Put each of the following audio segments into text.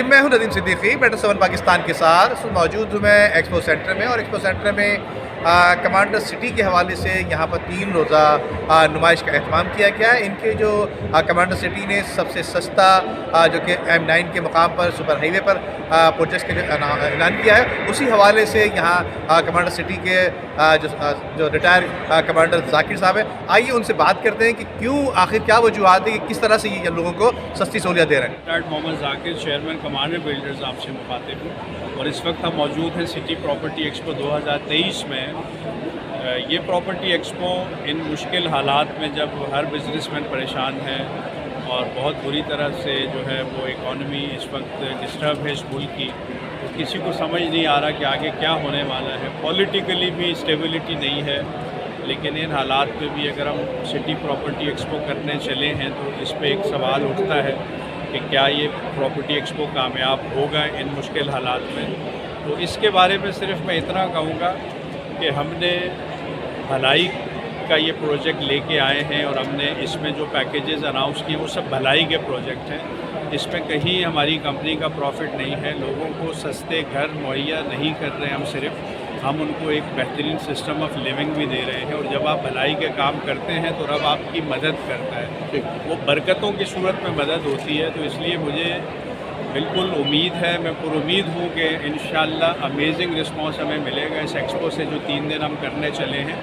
میں ہوں ندیم صدیقی، میٹرو 7 پاکستان کے ساتھ موجود ہوں میں ایکسپو سینٹر میں، اور ایکسپو سینٹر میں کمانڈر سٹی کے حوالے سے یہاں پر 3 روزہ نمائش کا اہتمام کیا گیا ہے۔ ان کے جو کمانڈر سٹی نے سب سے سستا جو کہ M9 کے مقام پر سپر ہائی وے پر پروجیکٹس کا اعلان کیا ہے، اسی حوالے سے یہاں کمانڈر سٹی کے جو ریٹائر کمانڈر ذاکر صاحب ہیں، آئیے ان سے بات کرتے ہیں کہ کیوں، آخر کیا وجوہات ہے کہ کس طرح سے یہ لوگوں کو سستی سہولیات دے رہے ہیں۔ ریٹائرڈ محمد ذاکر، چیئرمین کمانڈر بلڈرز، آپ سے مخاطب ہوں، اور اس وقت ہم موجود ہیں سٹی پراپرٹی ایکسپو 2023 میں۔ یہ پراپرٹی ایکسپو ان مشکل حالات میں جب ہر بزنس مین پریشان ہے اور بہت بری طرح سے جو ہے وہ اکانومی اس وقت ڈسٹرب ہے اس ملک کی، تو کسی کو سمجھ نہیں آ رہا کہ آگے کیا ہونے والا ہے۔ پولیٹیکلی بھی اسٹیبلٹی نہیں ہے، لیکن ان حالات پہ بھی اگر ہم سٹی پراپرٹی ایکسپو کرنے چلے ہیں تو اس پہ ایک سوال اٹھتا ہے کہ کیا یہ پراپرٹی ایکسپو کامیاب ہوگا ان مشکل حالات میں۔ تو اس کے بارے میں صرف میں اتنا کہوں گا کہ ہم نے بھلائی کا یہ پروجیکٹ لے کے آئے ہیں، اور ہم نے اس میں جو پیکیجز اناؤنس کیے وہ سب بھلائی کے پروجیکٹ ہیں۔ اس میں کہیں ہماری کمپنی کا پروفٹ نہیں ہے، لوگوں کو سستے گھر مہیا نہیں کر رہے ہم ان کو ایک بہترین سسٹم آف لیونگ بھی دے رہے ہیں، اور جب آپ بھلائی کے کام کرتے ہیں تو رب آپ کی مدد کرتا ہے، وہ برکتوں کی صورت میں مدد ہوتی ہے۔ تو اس لیے مجھے بالکل امید ہے، میں پر امید ہوں کہ انشاءاللہ امیزنگ رسپانس ہمیں ملے گا اس ایکسپو سے جو 3 دن ہم کرنے چلے ہیں۔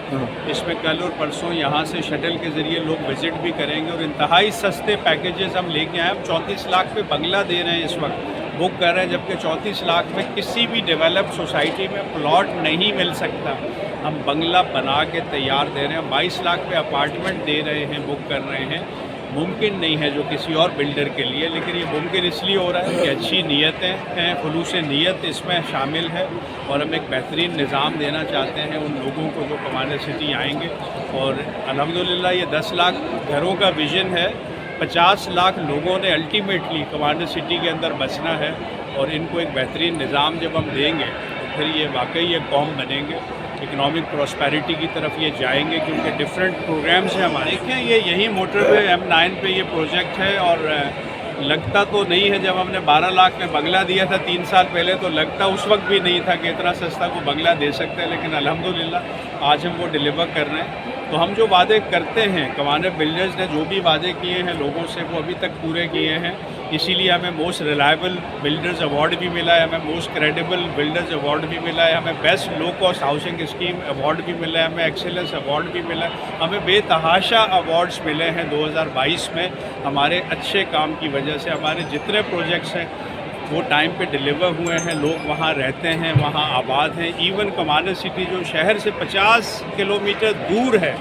اس میں کل اور پرسوں یہاں سے شٹل کے ذریعے لوگ وزٹ بھی کریں گے، اور انتہائی سستے پیکیجز ہم لے کے آئے۔ ہم 34 لاکھ پہ بنگلہ دے رہے ہیں اس وقت، بک کر رہے ہیں، جبکہ 34 لاکھ میں کسی بھی ڈیولپڈ سوسائٹی میں پلاٹ نہیں مل سکتا۔ ہم بنگلہ بنا کے تیار دے رہے ہیں، 22 لاکھ پہ اپارٹمنٹ دے رہے ہیں، بک کر رہے ہیں۔ ممکن نہیں ہے جو کسی اور بلڈر کے لیے، لیکن یہ ممکن اس لیے ہو رہا ہے کہ اچھی نیتیں ہیں، خلوص نیت اس میں شامل ہے، اور ہم ایک بہترین نظام دینا چاہتے ہیں ان لوگوں کو جو کمانڈر سٹی آئیں گے۔ اور الحمدللہ یہ 10 لاکھ گھروں کا ویژن ہے، 50 لاکھ لوگوں نے الٹیمیٹلی کمانڈر سٹی کے اندر بسنا ہے، اور ان کو ایک بہترین نظام جب ہم دیں گے تو پھر یہ واقعی ایک قوم بنیں گے، اکنامک پراسپیرٹی کی طرف یہ جائیں گے، کیونکہ ڈفرینٹ پروگرامز ہیں ہمارے۔ دیکھیں یہی موٹر وے M9 پہ یہ پروجیکٹ ہے، اور لگتا تو نہیں ہے، جب ہم نے 12 لاکھ میں بنگلہ دیا تھا 3 سال پہلے تو لگتا اس وقت بھی نہیں تھا کہ اتنا سستا کو بنگلہ دے سکتے ہیں، لیکن الحمدللہ آج ہم وہ ڈیلیور کر رہے ہیں۔ تو ہم جو وعدے کرتے ہیں، کمانڈر بلڈرز نے جو بھی وعدے کیے ہیں لوگوں سے، وہ ابھی تک پورے کیے ہیں۔ اسی لیے ہمیں موسٹ ریلائبل بلڈرز ایوارڈ بھی ملا ہے، ہمیں موسٹ کریڈیبل بلڈرز ایوارڈ بھی ملا ہے، ہمیں best low cost housing scheme award بھی ملا ہے، ہمیں ایکسیلنس ایوارڈ بھی ملا ہے، ہمیں بے تحاشا ایوارڈز ملے ہیں 2022 میں ہمارے اچھے کام کی وجہ سے۔ ہمارے جتنے پروجیکٹس ہیں وہ ٹائم پہ ڈیلیور ہوئے ہیں، لوگ وہاں رہتے ہیں، وہاں آباد ہیں۔ ایون کمانڈر سٹی جو شہر سے 50 کلومیٹر دور ہے،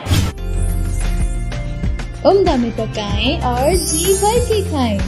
عمدہ میں پکائیں اور جی بھر کے کھائیں۔